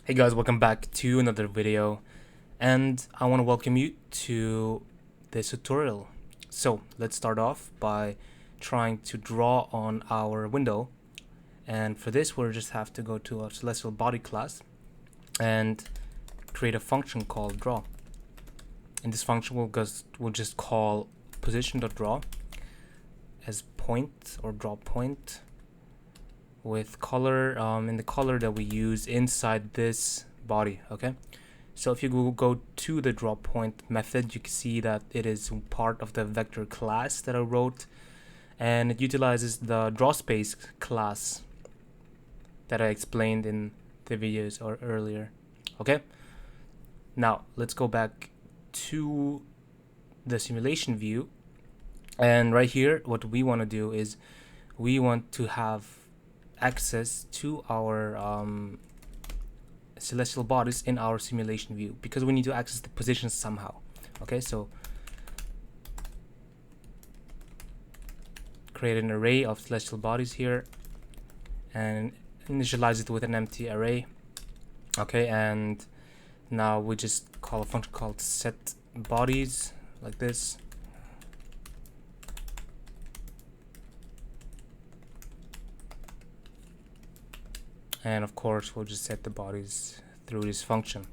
Hey guys, welcome back to another video, and I want to welcome you to this tutorial. So let's start off by trying to draw on our window, and for this we'll just have to go to our celestial body class and create a function called draw. In this function we'll just call position.draw as point or draw point with color in the color that we use inside this body. Okay, so if you go to the draw point method, you can see that it is part of the vector class that I wrote, and it utilizes the draw space class that I explained in the videos or earlier. Okay, now let's go back to the simulation view, and right here what we want to do is we want to have access to our celestial bodies in our simulation view, because we need to access the positions somehow. Okay, so create an array of celestial bodies here and initialize it with an empty array. Okay, and now we just call a function called set bodies like this. And of course we'll just set the bodies through this function.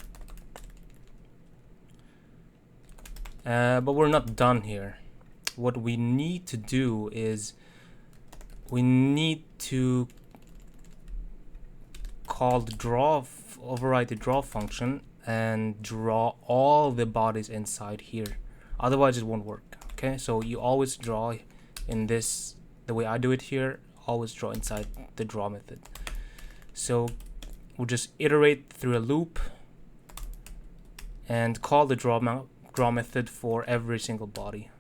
But we're not done here. What we need to do is we need to call the draw, override the draw function and draw all the bodies inside here. Otherwise it won't work. Okay, so you always draw in this, the way I do it here, always draw inside the draw method. So we'll just iterate through a loop and call the draw method for every single body.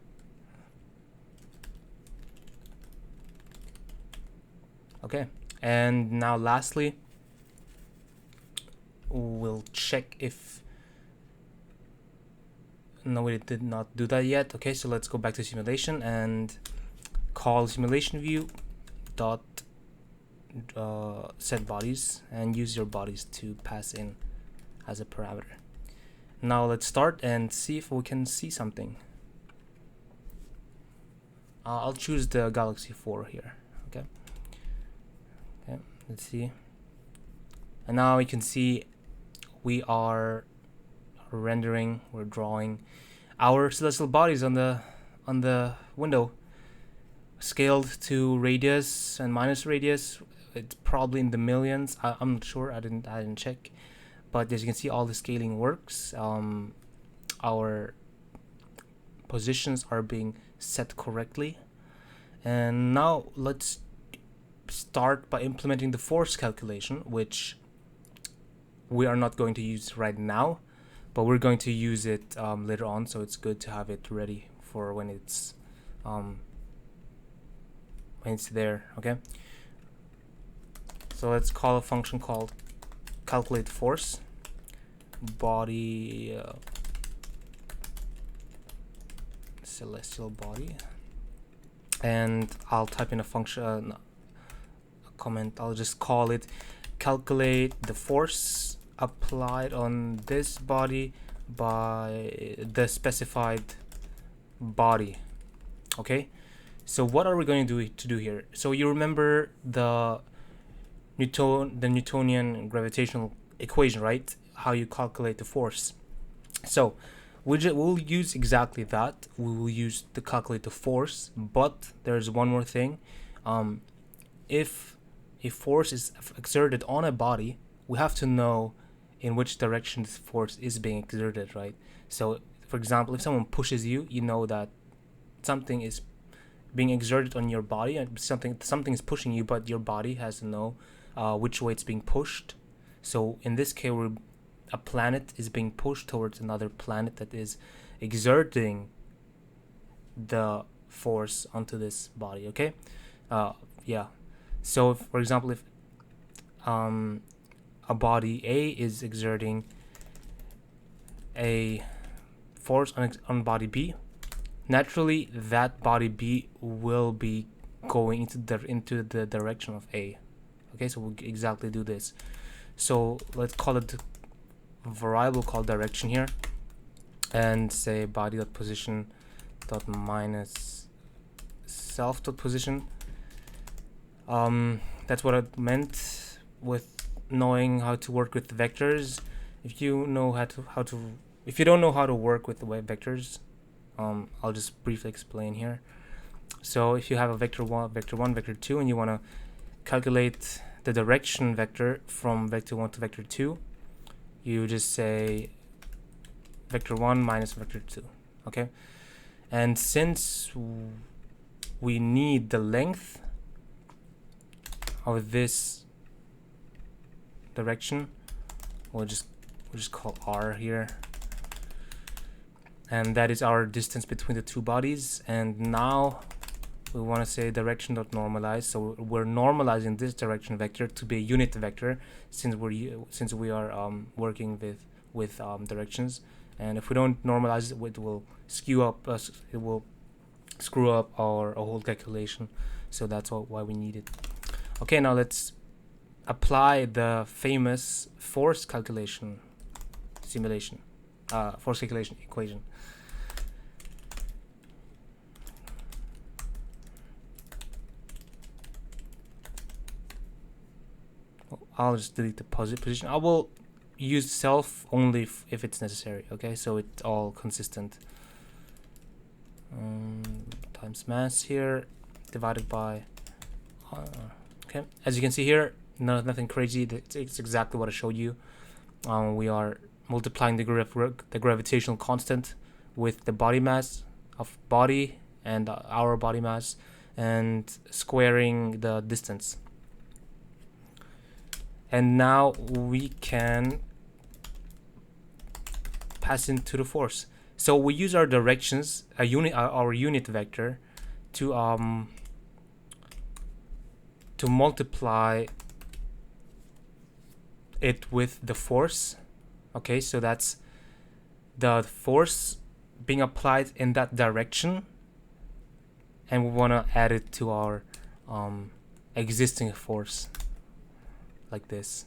Okay, and now lastly we'll check if no, we did not do that yet. Okay, so let's go back to simulation and call simulation view dot set bodies and use your bodies to pass in as a parameter. Now let's start and see if we can see something. I'll choose the Galaxy 4 here. Okay, let's see. And now you can see we are rendering, we're drawing our celestial bodies on the window, scaled to radius and minus radius. It's probably in the millions. I'm not sure. I didn't check, but as you can see, all the scaling works. Our positions are being set correctly, and now let's start by implementing the force calculation, which we are not going to use right now, but we're going to use it later on. So it's good to have it ready for when it's there. Okay. So let's call a function called calculate force body celestial body, and I'll type in a function, a comment. I'll just call it calculate the force applied on this body by the specified body. Okay, so what are we going to do here? So you remember the Newtonian gravitational equation, right? How you calculate the force. So we'll use exactly that. We will use to calculate the force, but there's one more thing. If a force is exerted on a body, we have to know in which direction this force is being exerted, right? So for example, if someone pushes you, you know that something is being exerted on your body, and something is pushing you, but your body has to know which way it's being pushed. So in this case, a planet is being pushed towards another planet that is exerting the force onto this body. Okay, yeah. So if, for example, if a body A is exerting a force on body B, naturally that body B will be going into the direction of A. Okay, so we'll exactly do this. So let's call it a variable called direction here, and say body dot position dot minus self dot position. That's what I meant with knowing how to work with vectors. If you know if you don't know how to work with the vectors, I'll just briefly explain here. So if you have a vector 1, vector 2, and you want to calculate the direction vector from vector 1 to vector 2, you just say vector 1 minus vector 2, okay? And since we need the length of this direction, we'll just call r here, and that is our distance between the two bodies. And now we want to say direction dot normalize, so we're normalizing this direction vector to be a unit vector, since we are working with directions. And if we don't normalize it, it will screw up our whole calculation. So that's why we need it. Okay, now let's apply the famous force calculation equation. I'll just delete the position. I will use self only if it's necessary, okay? So it's all consistent. Times mass here divided by okay, as you can see here, nothing crazy. It's exactly what I showed you. We are multiplying the gravitational constant with the body mass of body and our body mass, and squaring the distance. And now we can pass into the force. So we use our directions, our unit vector, to multiply it with the force. Okay, so that's the force being applied in that direction, and we want to add it to our existing force, like this.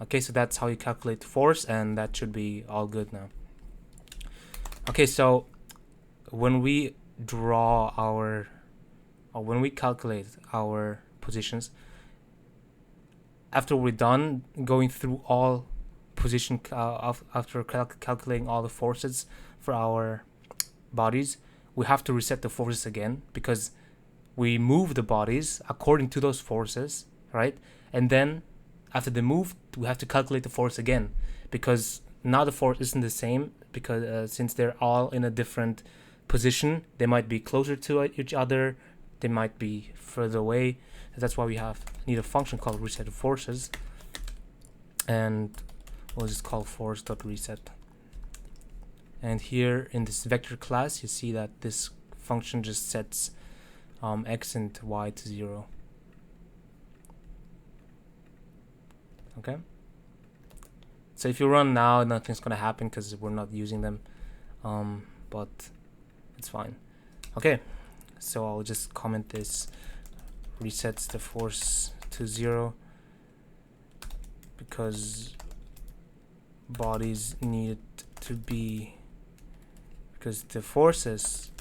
Okay, so that's how you calculate force, and that should be all good now. Okay, so when we draw when we calculate our positions, after we're done going through all position after calculating all the forces for our bodies, we have to reset the forces again, because we move the bodies according to those forces, right? And then after the move, we have to calculate the force again, because now the force isn't the same, because since they're all in a different position, they might be closer to each other, they might be further away. That's why we need a function called reset of forces, and we'll just call force.reset. And here in this vector class, you see that this function just sets x and y to 0. Okay, so if you run now, nothing's gonna happen because we're not using them, but it's fine. Okay, so I'll just comment this resets the force to 0 because bodies need to be, because the forces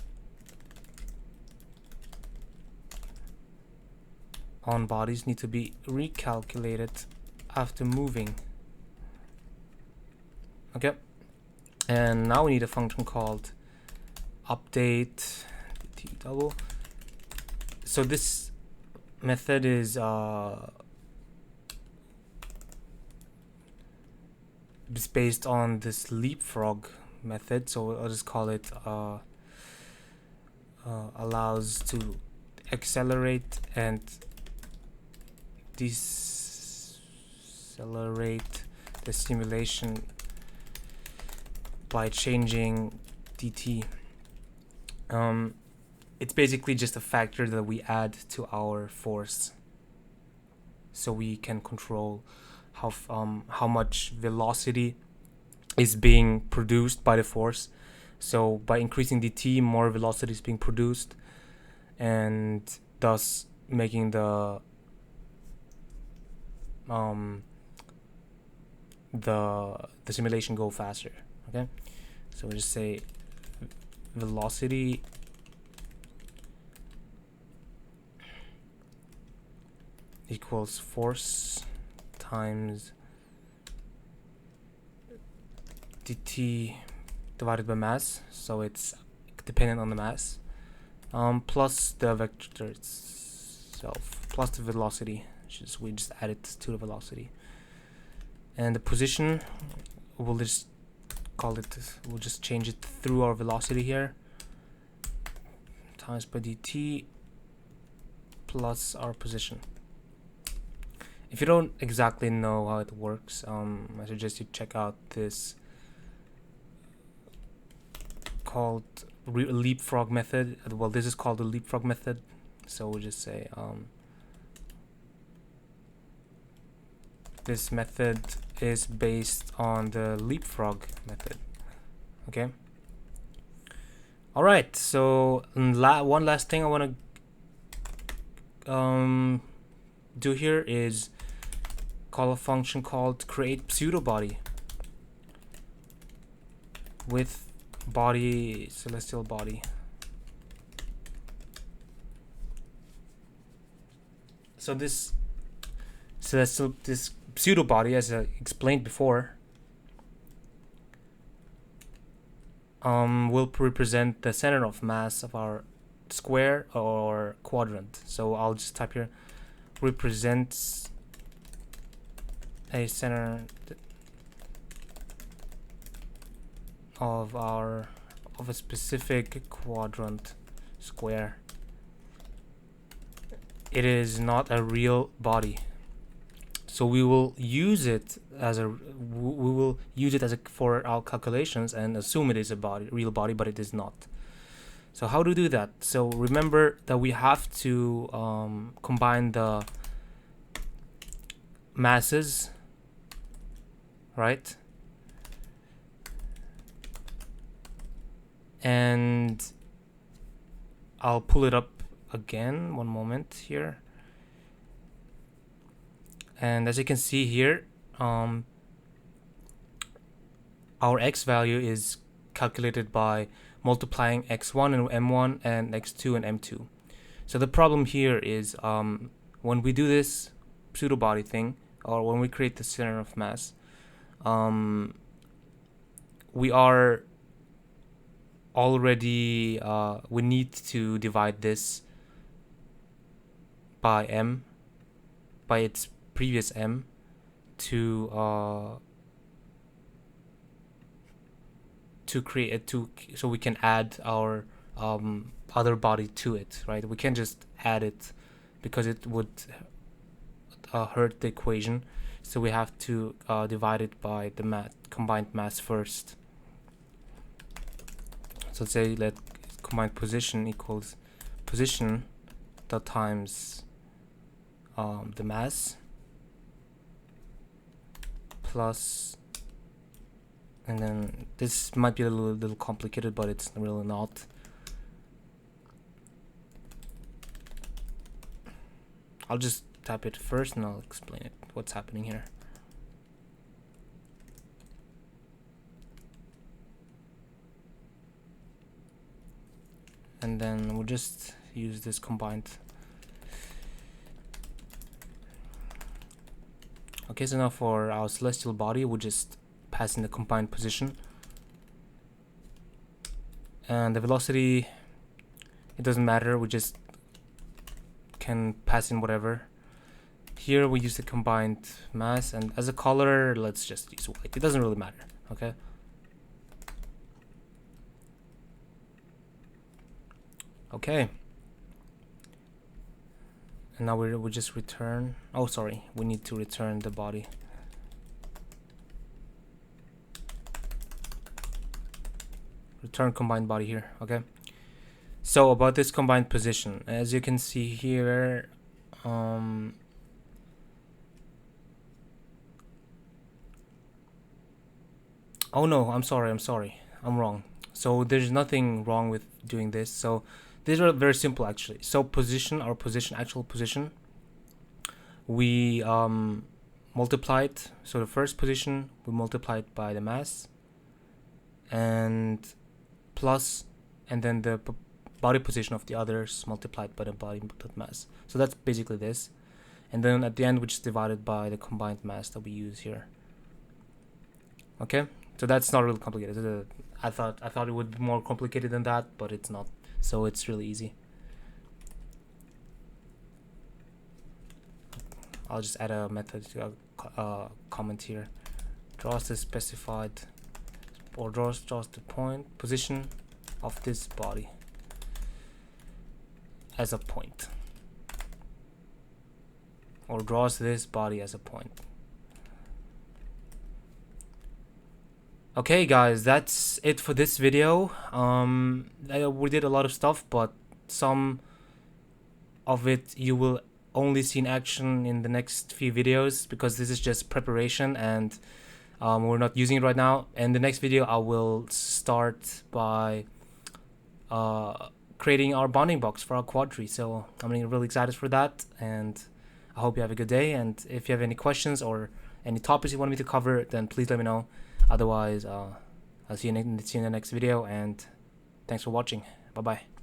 on bodies need to be recalculated after moving. Okay, and now we need a function called update t double. So this method is based on this leapfrog method, so I'll just call it allows to accelerate and decelerate the simulation by changing dt. It's basically just a factor that we add to our force, so we can control how much velocity is being produced by the force. So by increasing dt, more velocity is being produced, and thus making the the simulation go faster. Okay, so we just say velocity equals force times dt divided by mass, so it's dependent on the mass, plus the vector itself, plus the velocity, we just add it to the velocity. And the position, we'll just change it through our velocity here, times by dt plus our position. If you don't exactly know how it works, I suggest you check out this called leapfrog method. Well, this is called the leapfrog method, so we'll just say this method is based on the leapfrog method. Okay. All right. So one last thing I want to do here is call a function called create pseudo body with body celestial body. So this pseudo body, as I explained before, will represent the center of mass of our square or quadrant. So I'll just type here represents a center of a specific quadrant square. It is not a real body, so we will use it as for our calculations and assume it is a real body, but it is not. So how to do that? So remember that we have to combine the masses, right? And I'll pull it up again, one moment here. And as you can see here, our x value is calculated by multiplying x1 and m1 and x2 and m2. So the problem here is when we do this pseudo body thing, or when we create the center of mass, we are already we need to divide this by m, by its previous m, to create it, so we can add our other body to it, right? We can't just add it because it would hurt the equation, so we have to divide it by the combined mass first. So let's say let combined position equals position dot times the mass plus, and then this might be a little complicated, but it's really not. I'll just type it first and I'll explain it, what's happening here. And then we'll just use this combined. Okay, so now for our celestial body, we'll just pass in the combined position. And the velocity, it doesn't matter, we just can pass in whatever. Here we use the combined mass, and as a color, let's just use white. It doesn't really matter, okay? Okay. And now we just return. Oh, sorry, we need to return the body. Return combined body here, okay? So about this combined position, as you can see here, oh no, I'm sorry, I'm wrong. So there's nothing wrong with doing this. So these are very simple actually. So position, our position, actual position, we multiplied. So the first position we multiplied by the mass, and plus, and then the body position of the others multiplied by the body mass. So that's basically this. And then at the end, we just divided by the combined mass that we use here. Okay, so that's not really complicated. I thought it would be more complicated than that, but it's not. So it's really easy. I'll just add a method to a comment here. Draws the specified, or draws the point position of this body as a point, or draws this body as a point. Okay guys, that's it for this video. We did a lot of stuff, but some of it you will only see in action in the next few videos, because this is just preparation, and we're not using it right now. In the next video I will start by creating our bonding box for our quad tree. So I'm really excited for that, and I hope you have a good day. And if you have any questions or any topics you want me to cover, then please let me know. Otherwise, I'll see you in the next video, and thanks for watching. Bye bye.